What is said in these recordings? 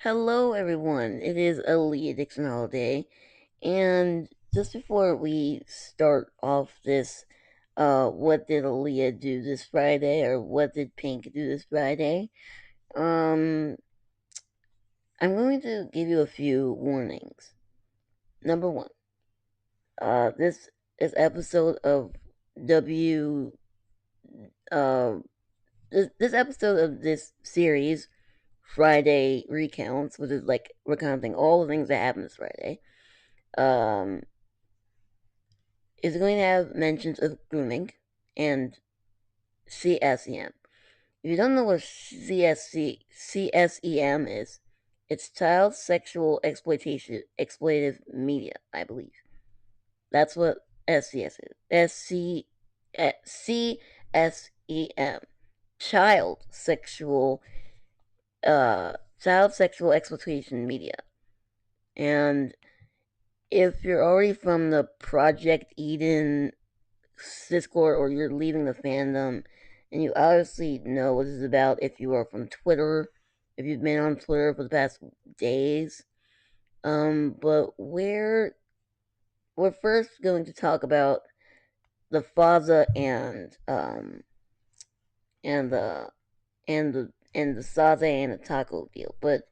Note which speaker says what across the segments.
Speaker 1: Hello, everyone. It is Aaliyah Dixon Holiday, and just before we start off this, what did Aaliyah do this Friday, or what did Pink do this Friday? Um, I'm going to give you a few warnings. Number one, this is episode of W. Uh, this episode of this series, Friday recounts, which is like recounting all the things that happened this Friday. Um, is going to have mentions of grooming and CSEM. If you don't know what CSEM is, it's child sexual exploitation, exploitative media, I believe. That's what SCS is. CSEM. Child sexual, child sexual exploitation media. And if you're already from the Project Eden Discord or you're leaving the fandom, and you obviously know what this is about if you are from Twitter, if you've been on Twitter for the past days. But we're first going to talk about the Faza and the Sozzay and the taco deal. But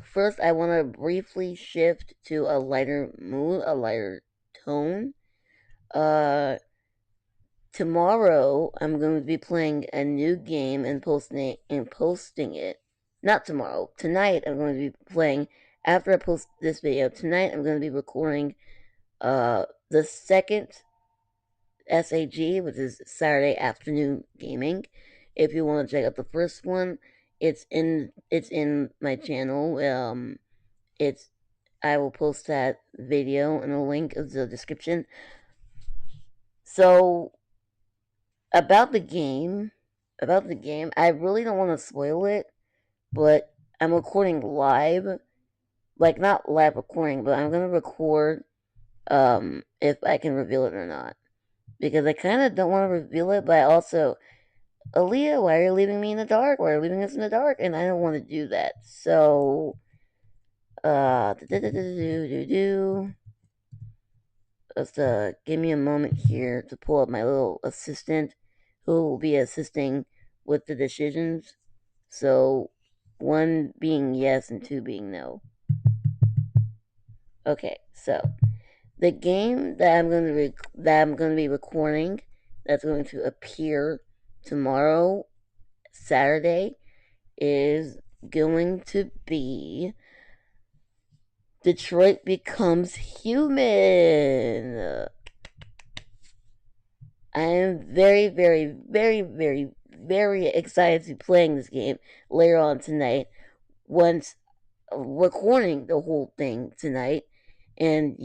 Speaker 1: first, I want to briefly shift to a lighter mood, a lighter tone. Uh, Tomorrow, I'm going to be playing a new game and posting it. Not tomorrow. Tonight, I'm going to be playing. After I post this video tonight, I'm going to be recording the second SAG, which is Saturday Afternoon Gaming. If you want to check out the first one, it's in my channel. It's I will post that video in a link in the description. So about the game, I really don't want to spoil it, but I'm recording live, like not live recording, but I'm gonna record if I can reveal it or not, because I kind of don't want to reveal it, but I also, Aaliyah, why are you leaving me in the dark? Why are you leaving us in the dark? And I don't want to do that. So, let's give me a moment here to pull up my little assistant, who will be assisting with the decisions. So, one being yes and two being no. Okay, so the game that I'm going to be recording, that's going to appear tomorrow, Saturday, is going to be Detroit Becomes Human. I am very, very, very, very, very excited to be playing this game later on tonight. Once recording the whole thing tonight, and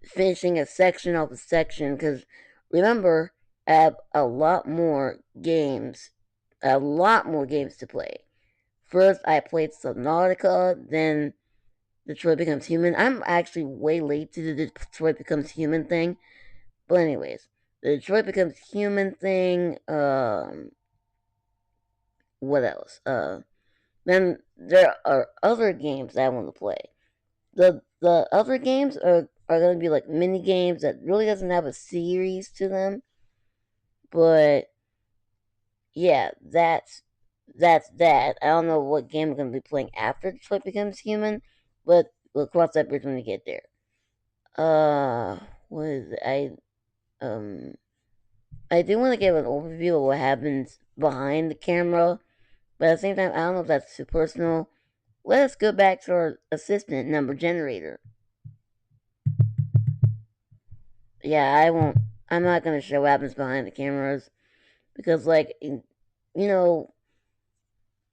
Speaker 1: finishing a section off a section, because remember, I have a lot more games to play. First, I played Subnautica, then Detroit Becomes Human. I'm actually way late to the Detroit Becomes Human thing, but anyways, the Detroit Becomes Human thing. What else? Then there are other games that I want to play. The other games are gonna be like mini games that really doesn't have a series to them. But yeah, that's that. I don't know what game I'm gonna be playing after Detroit Becomes Human, but we'll cross that bridge when we get there. What is it? Um I do want to give an overview of what happens behind the camera, but at the same time, I don't know if that's too personal. Let us go back to our assistant number generator. Yeah, I won't. I'm not gonna show what happens behind the cameras because, like,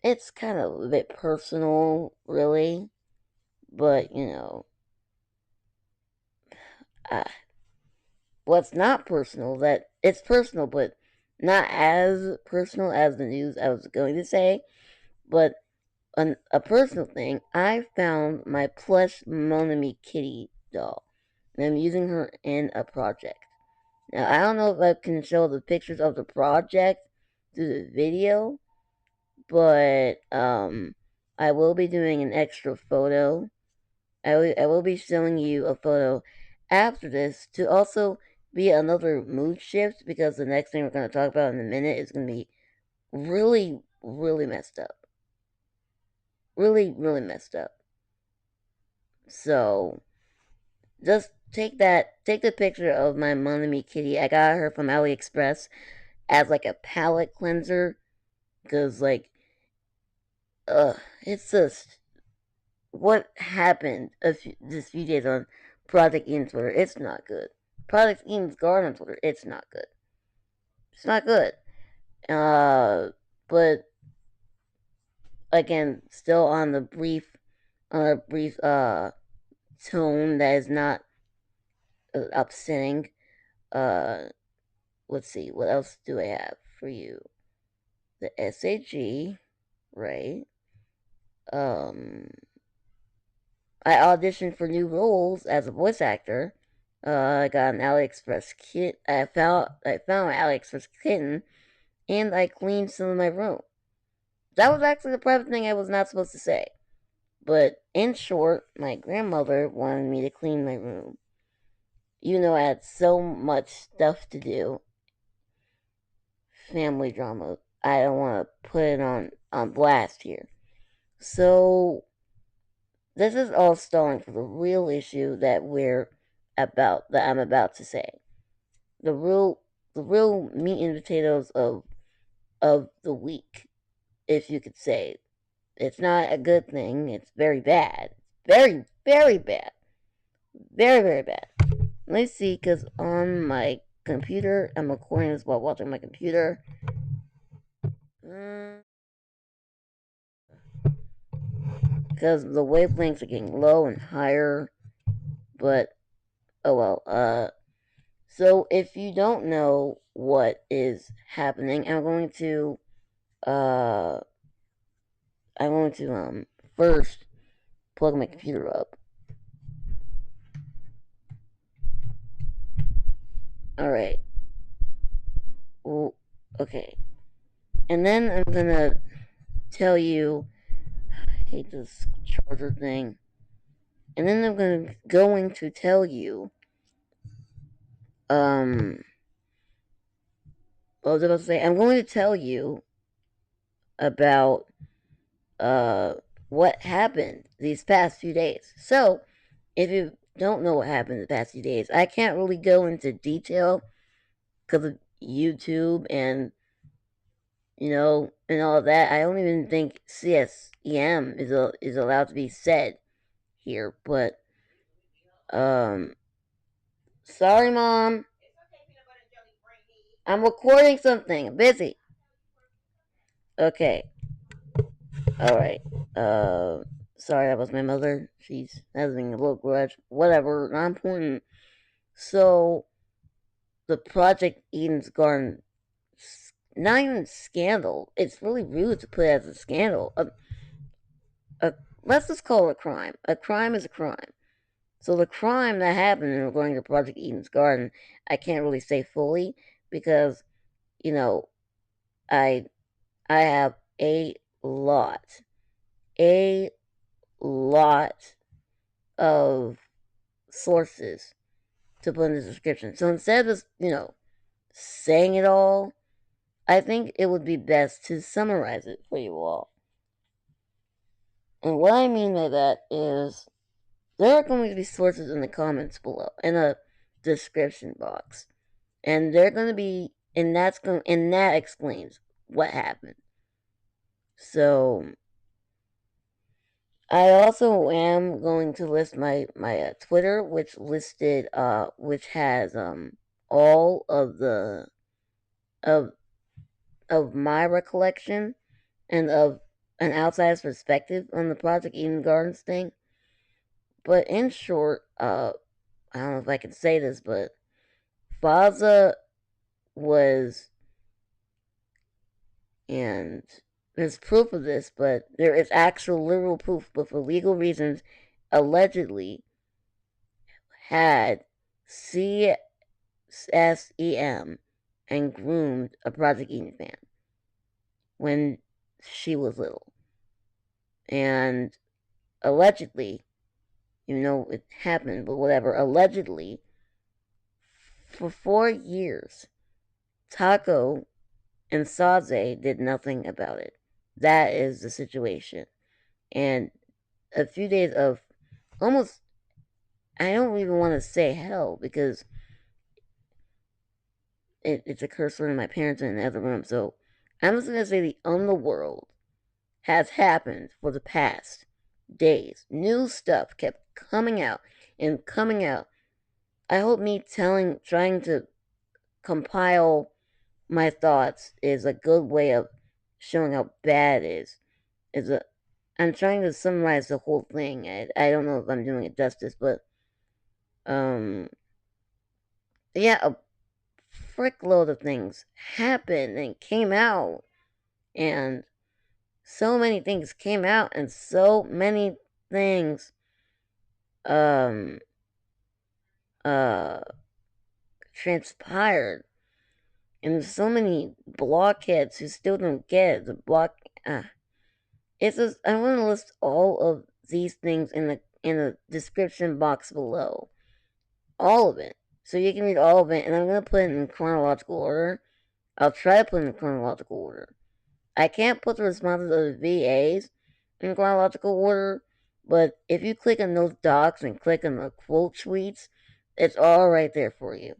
Speaker 1: it's kind of a bit personal, really. But uh, what's not personal? That it's personal, but not as personal as the news I was going to say. But a personal thing, I found my plush Monami Kitty doll, and I'm using her in a project. Now, I don't know if I can show the pictures of the project through the video, but I will be doing an extra photo. I will be showing you a photo after this to also be another mood shift because the next thing we're going to talk about in a minute is going to be really, really messed up. Really, really messed up. So, just take the picture of my Monami kitty. I got her from AliExpress as like a palette cleanser because, like, it's just what happened this few days on Project Eden's Twitter. It's not good. Project Eden's Garden Twitter. It's not good. It's not good. But again, still on a brief tone that is not upsetting. Uh, let's see, what else do I have for you? The SAG, right? Um, I auditioned for new roles as a voice actor. I got an AliExpress kit. I found an AliExpress kitten, and I cleaned some of my room. That was actually the private thing I was not supposed to say. But in short, my grandmother wanted me to clean my room. You know, I had so much stuff to do. Family drama. I don't want to put it on blast here. So this is all stalling for the real issue that I'm about to say. The real the real meat and potatoes of the week, if you could say. It's not a good thing. It's very bad. Very, very bad. Very, very bad. Let me see, because on my computer, I'm recording this while watching my computer. Because the wavelengths are getting low and higher. But, oh well. So if you don't know what is happening, uh, first plug my computer up. Alright. Well, okay. And then I'm gonna tell you, I hate this charger thing. And then I'm going to tell you, um, what was I about to say? I'm going to tell you about, uh, what happened these past few days. So, if you don't know what happened the past few days, I can't really go into detail because of YouTube and, and all of that. I don't even think CSEM is allowed to be said here, but, um, sorry, Mom. I'm recording something. I'm busy. Okay. Alright. Uh, sorry, that was my mother. She's having a little grudge. Whatever. Not important. So, the Project Eden's Garden, not even scandal. It's really rude to put it as a scandal. A, let's just call it a crime. A crime is a crime. So the crime that happened in going to Project Eden's Garden, I can't really say fully because, you know, I I have lot, a lot of sources to put in the description. So instead of just, saying it all, I think it would be best to summarize it for you all. And what I mean by that is there are going to be sources in the comments below, in the description box. And they're going to be, and that explains what happened. So, I also am going to list my Twitter, which has all of of my recollection and of an outsider's perspective on the Project Eden Gardens thing. But in short, I don't know if I can say this, but Faza was, and there's proof of this, but there is actual literal proof, but for legal reasons, allegedly had CSEM and groomed a Project Eden fan when she was little. And allegedly, it happened, but whatever, allegedly, for 4 years, Taco and Sozzay did nothing about it. That is the situation. And a few days of almost, I don't even want to say hell because it's a curse word and my parents are in the other room. So I'm just going to say the underworld has happened for the past days. New stuff kept coming out and coming out. I hope me trying to compile my thoughts is a good way of showing how bad it is. I'm trying to summarize the whole thing. I don't know if I'm doing it justice, but um, yeah, a frick load of things happened and came out, and so many things came out, and so many things um uh transpired, and so many blockheads who still don't get it. It's just I want to list all of these things in the description box below, all of it, so you can read all of it, and I'm gonna put it in chronological order. I'll try to put it in chronological order. I can't put the responses of the VAs in chronological order, but if you click on those docs and click on the quote tweets, it's all right there for you.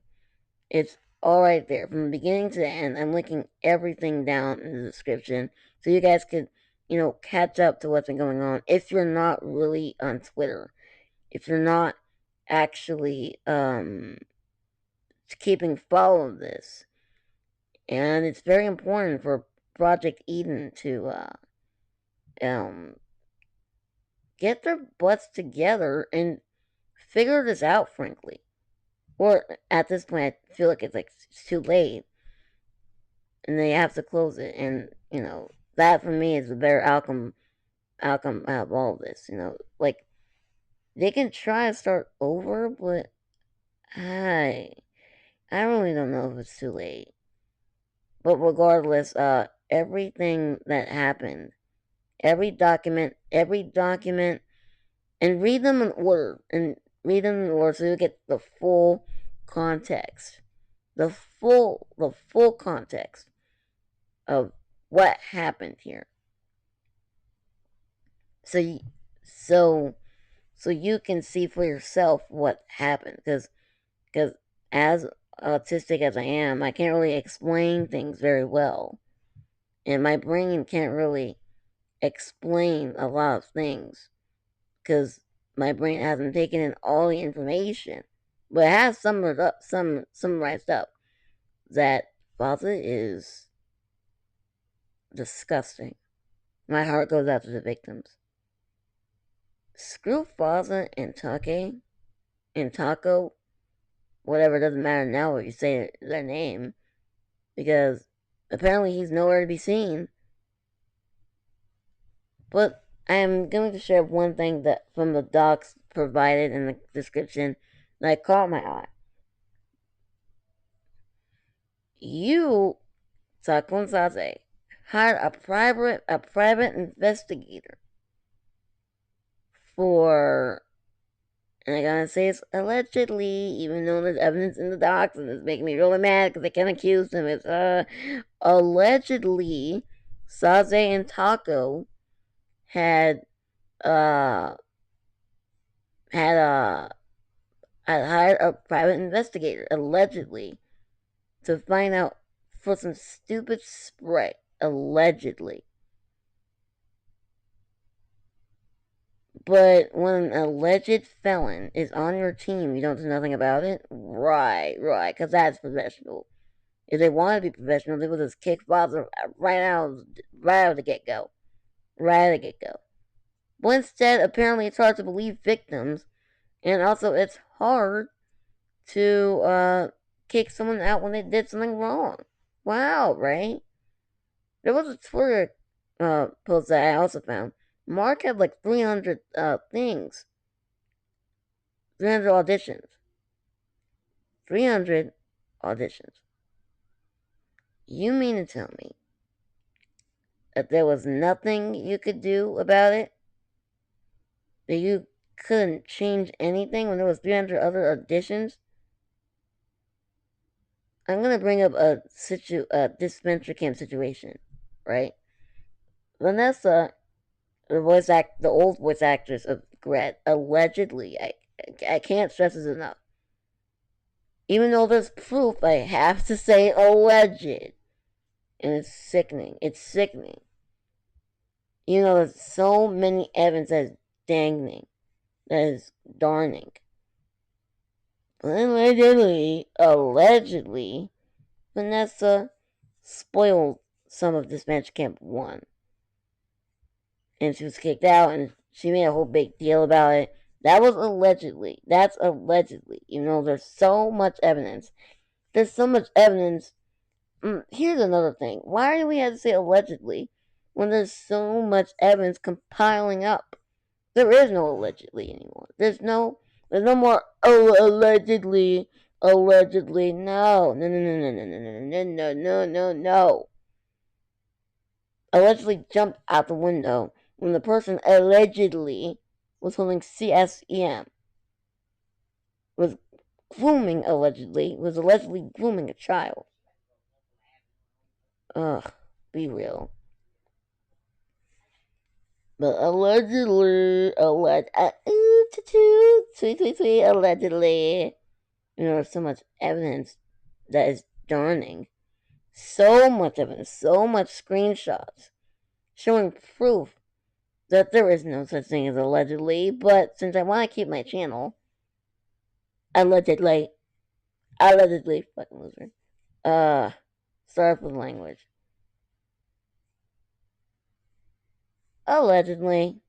Speaker 1: It's all right there from the beginning to the end. I'm linking everything down in the description so you guys could, catch up to what's been going on. If you're not really on Twitter, if you're not actually keeping follow of this, and it's very important for Project Eden to um get their butts together and figure this out. Frankly, or at this point, I feel like it's too late and they have to close it. And that for me is the better outcome out of all of this. Like they can try to start over, but I I really don't know if it's too late. But regardless, everything that happened, every document, and read them in order so you get the full context, the full context of what happened here. So you, so so you can see for yourself what happened. Because as autistic as I am, I can't really explain things very well, and my brain can't really explain a lot of things because my brain hasn't taken in all the information, but it has summarized up that Faza is disgusting. My heart goes out to the victims. Screw Faza and Taco, whatever, doesn't matter now what you say their name, because apparently he's nowhere to be seen. But I am going to share one thing that from the docs provided in the description that caught my eye. You, Taco and Sozzay, hired a private investigator for, and I gotta say it's allegedly, even though there's evidence in the docs, and it's making me really mad because they can't accuse him. It's allegedly Sozzay and Taco had uh had had hired a private investigator allegedly to find out for some stupid spray. Allegedly. But when an alleged felon is on your team, you don't do nothing about it? Right, because that's professional. If they want to be professional, they would just kick Faza right out of the get go. Right out of the get go. But instead, apparently it's hard to believe victims, and also it's hard to kick someone out when they did something wrong. Wow, right? There was a Twitter post that I also found. Mark had like 300 things, 300 auditions, 300 auditions. You mean to tell me that there was nothing you could do about it? that you couldn't change anything when there was 300 other additions? I'm gonna bring up this venture camp situation, right? Vanessa, the old voice actress of Gret, allegedly, I can't stress this enough. Even though there's proof, I have to say alleged, and it's sickening. It's sickening. There's so many evidence that is dangling, that is darning. Allegedly, Vanessa spoiled some of this match camp one, and she was kicked out, and she made a whole big deal about it. That was allegedly. That's allegedly. There's so much evidence. There's so much evidence. Here's another thing. Why do we have to say allegedly when there's so much evidence compiling up? There is no allegedly anymore. There's no more allegedly, allegedly. No, no, no, no, no, no, no, no, no, no, no, no. Allegedly jumped out the window when the person allegedly was holding CSEM, was was allegedly grooming a child. Ugh, be real. But allegedly. There's so much evidence that is darning. So much evidence, so much screenshots showing proof that there is no such thing as allegedly. But since I want to keep my channel, allegedly, allegedly, fucking loser. Sorry for the language. Allegedly.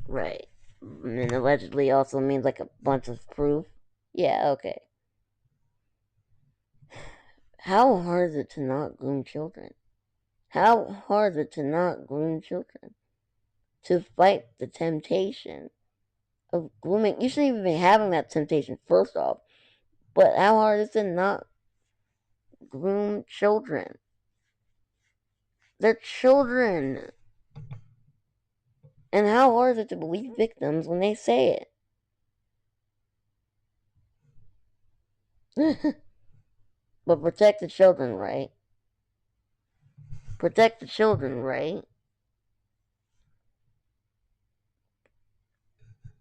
Speaker 1: Right. And allegedly also means like a bunch of proof. Yeah, okay. How hard is it to not groom children? How hard is it to not groom children? To fight the temptation of grooming. You shouldn't even be having that temptation, first off. But how hard is it to not groom children? They're children. And how hard is it to believe victims when they say it? But protect the children, right? Protect the children, right?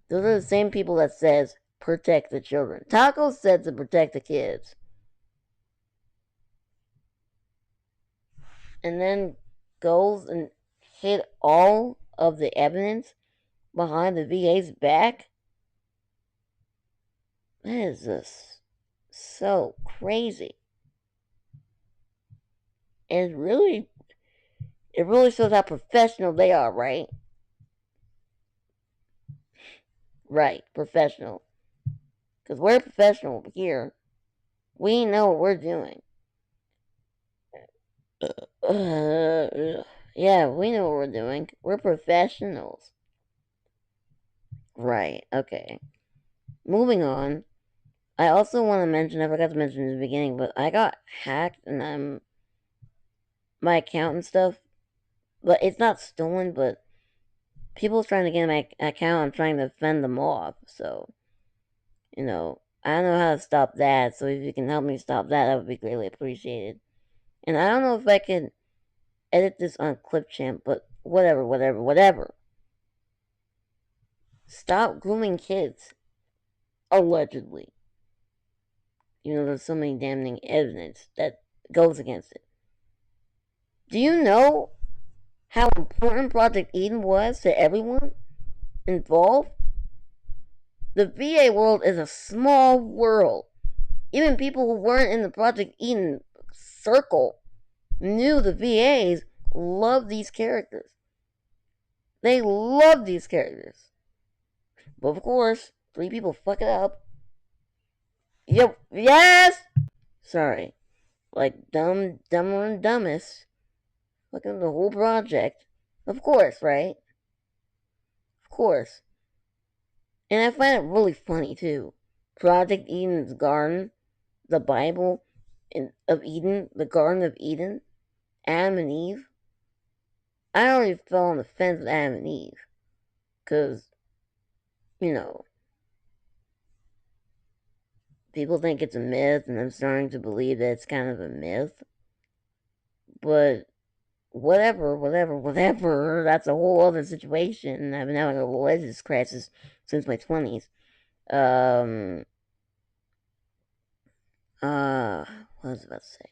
Speaker 1: Those are the same people that says protect the children. Taco said to protect the kids. And then goes and hid all of the evidence behind the VA's back. That is just so crazy. And it really shows how professional they are, right? Right, professional. Because we're professional here. We know what we're doing. Yeah, we know what we're doing. We're professionals. Right, okay. Moving on. I also want to mention, I forgot to mention in the beginning, but I got hacked and my account and stuff. But it's not stolen, but people trying to get my account. I'm trying to fend them off. So, I don't know how to stop that. So if you can help me stop that, that would be greatly appreciated. And I don't know if I can edit this on Clipchamp, but whatever, whatever, whatever. Stop grooming kids. Allegedly. There's so many damning evidence that goes against it. Do you know how important Project Eden was to everyone involved? The VA world is a small world. Even people who weren't in the Project Eden circle knew the VAs loved these characters. They love these characters. But of course, 3 people fuck it up. Yep, yes! Sorry. Like dumber and dumbest. Fucking the whole project. Of course, right? Of course. And I find it really funny too. Project Eden's Garden, the Bible of Eden, the Garden of Eden, Adam and Eve. I already fell on the fence with Adam and Eve. because, you know, people think it's a myth, and I'm starting to believe that it's kind of a myth. But whatever, that's a whole other situation. I've been having a religious crisis since my 20s. Um, what was I about to say?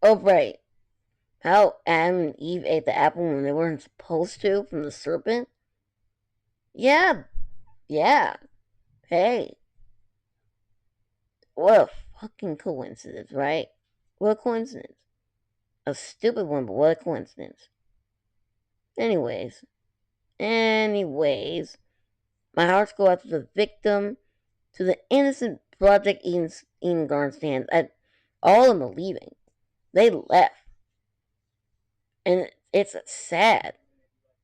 Speaker 1: Oh, right. How Adam and Eve ate the apple when they weren't supposed to from the serpent? Yeah, yeah. Hey, what a fucking coincidence, right? What a coincidence. A stupid one, but what a coincidence. Anyways, anyways, my hearts go out to the victim, to the innocent Project Eden Garden stands. All of them are leaving. They left. And it's sad.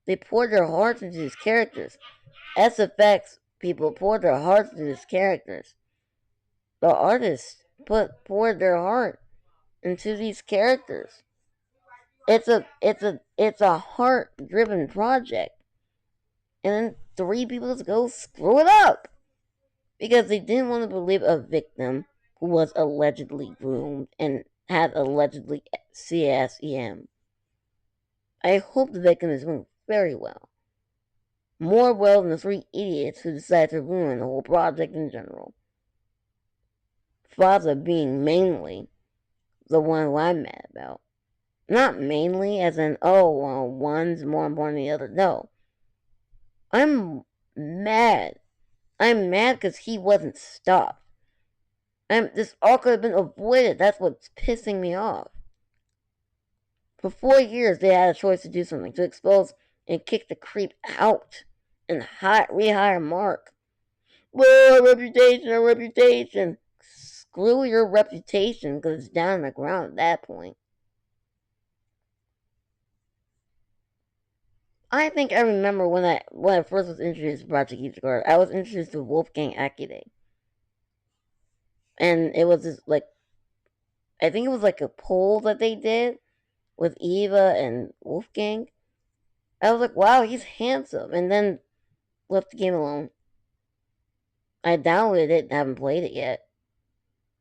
Speaker 1: They poured their hearts into these characters. SFX people poured their hearts into these characters. The artists poured their heart into these characters. It's a heart driven project. And then 3 people just go screw it up. Because they didn't want to believe a victim who was allegedly groomed and had allegedly CSEM. I hope the victim is doing very well. More well than the 3 idiots who decided to ruin the whole project in general. Faza being mainly the one who I'm mad about. Not mainly as in, oh, well, one's more important than the other. No. I'm mad. I'm mad because he wasn't stopped. This all could have been avoided. That's what's pissing me off. For 4 years, they had a choice to do something, to expose and kick the creep out and rehire Mark. Well, reputation, reputation. Screw your reputation because it's down on the ground at that point. I think I remember when I first was introduced to Project Guard, I was introduced to Wolfgang Akide. And it was just like, I think it was like a poll that they did with Eva and Wolfgang. I was like, wow, he's handsome. And then left the game alone. I downloaded it and haven't played it yet.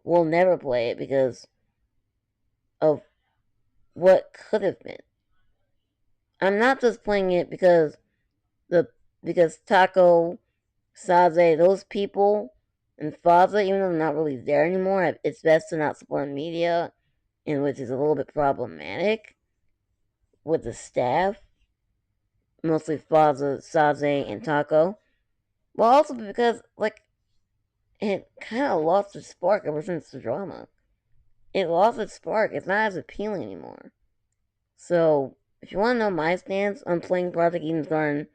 Speaker 1: We'll never play it because of what could have been. I'm not just playing it the because Taco, Sozzay, those people, and Faza, even though they're not really there anymore, it's best to not support media, in which is a little bit problematic with the staff, mostly Faza, Sozzay, and Taco. Well, also because like it kind of lost its spark ever since the drama. It lost its spark. It's not as appealing anymore. So, if you want to know my stance on playing Project Eden's Garden,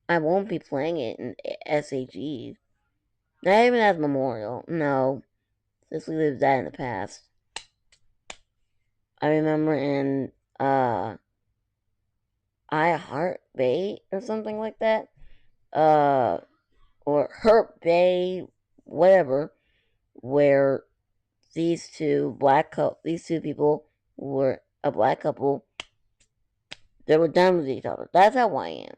Speaker 1: I won't be playing it in SAG. Not even as Memorial. No. Since we lived that in the past. I remember in I Heart Bay or something like that. Uh or Hurt Bay, whatever, where these two people were a black couple. They were done with each other. That's how I am.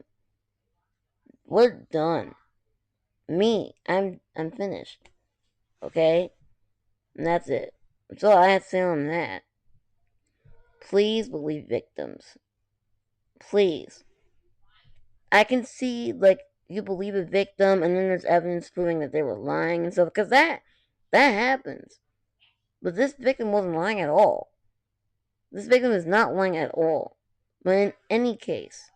Speaker 1: We're done. I'm finished. Okay? And that's it. That's all I have to say on that. Please believe victims. Please. I can see, like, you believe a victim and then there's evidence proving that they were lying and stuff, because that happens. But this victim wasn't lying at all. This victim is not lying at all. But in any case,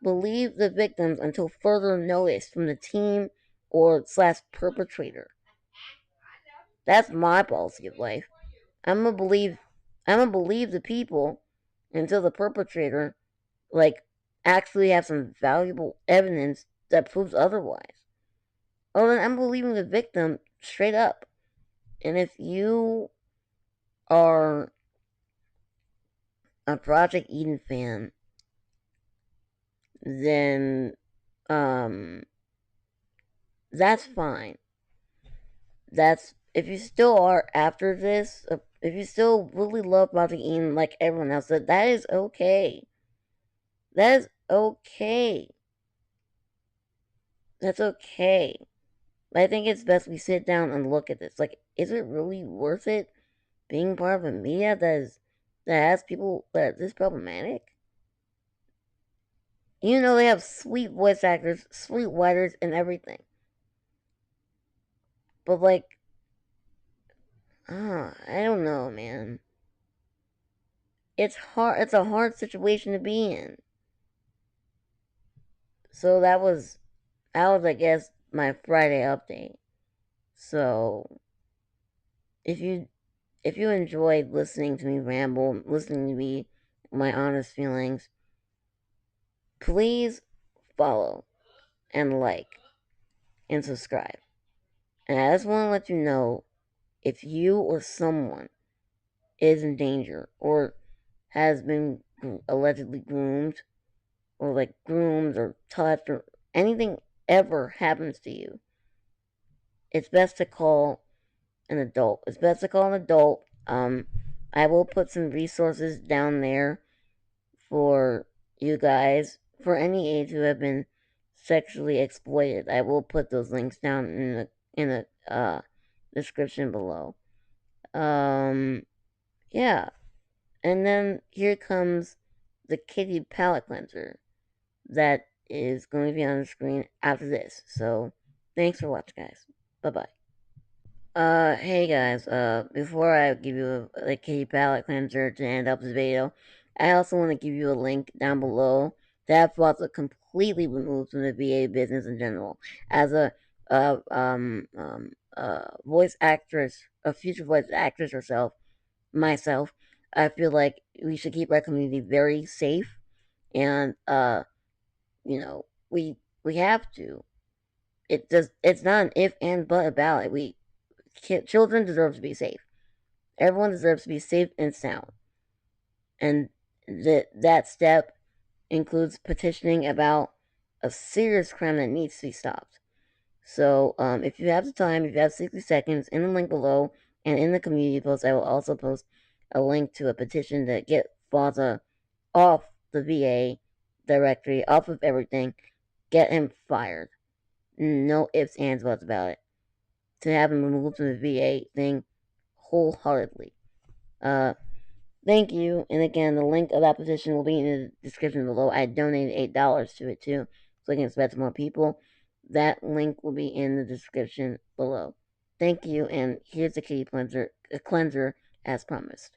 Speaker 1: believe the victims until further notice from the team or slash perpetrator. That's my policy of life. I'm gonna believe the people until the perpetrator like actually have some valuable evidence that proves otherwise. Oh, then I'm believing the victim straight up. And if you are a Project Eden fan, then that's fine. That's if you still are after this, if you still really love Project Eden like everyone else, that is okay. That is okay. That's okay. But I think it's best we sit down and look at this. Like, is it really worth it being part of a media that has people that is problematic? You know they have sweet voice actors, sweet writers, and everything. But like, I don't know, man. It's hard. It's a hard situation to be in. So that was I guess my Friday update. So if you if you enjoyed listening to me ramble, listening to me my honest feelings, please follow and like and subscribe. And I just want to let you know if you or someone is in danger or has been allegedly groomed or like groomed or touched or anything ever happens to you, it's best to call an adult. It's best to call an adult. I will put some resources down there for you guys for any age who have been sexually exploited. I will put those links down in the description below. Um, yeah, and then here comes the Kitty palette cleanser that is going to be on the screen after this. So, thanks for watching, guys. Bye bye. Hey guys, before I give you a kitty palette cleanser to end up this video, I also want to give you a link down below to have Faza completely removed from the VA business in general. As a voice actress, a future voice actress herself, myself, I feel like we should keep our community very safe, and, we have to. It's not an if and but about it. Children deserve to be safe. Everyone deserves to be safe and sound. And that step includes petitioning about a serious crime that needs to be stopped. So, if you have the time, if you have 60 seconds, in the link below and in the community post, I will also post a link to a petition to get Faza off the VA directory, off of everything, get him fired. No ifs, ands, buts about it. To have him removed from the VA thing wholeheartedly. Uh, Thank you. And again, the link of that petition will be in the description below. I donated $8 to it too, so I can spread to more people. That link will be in the description below. Thank you, and here's the kitty cleanser as promised.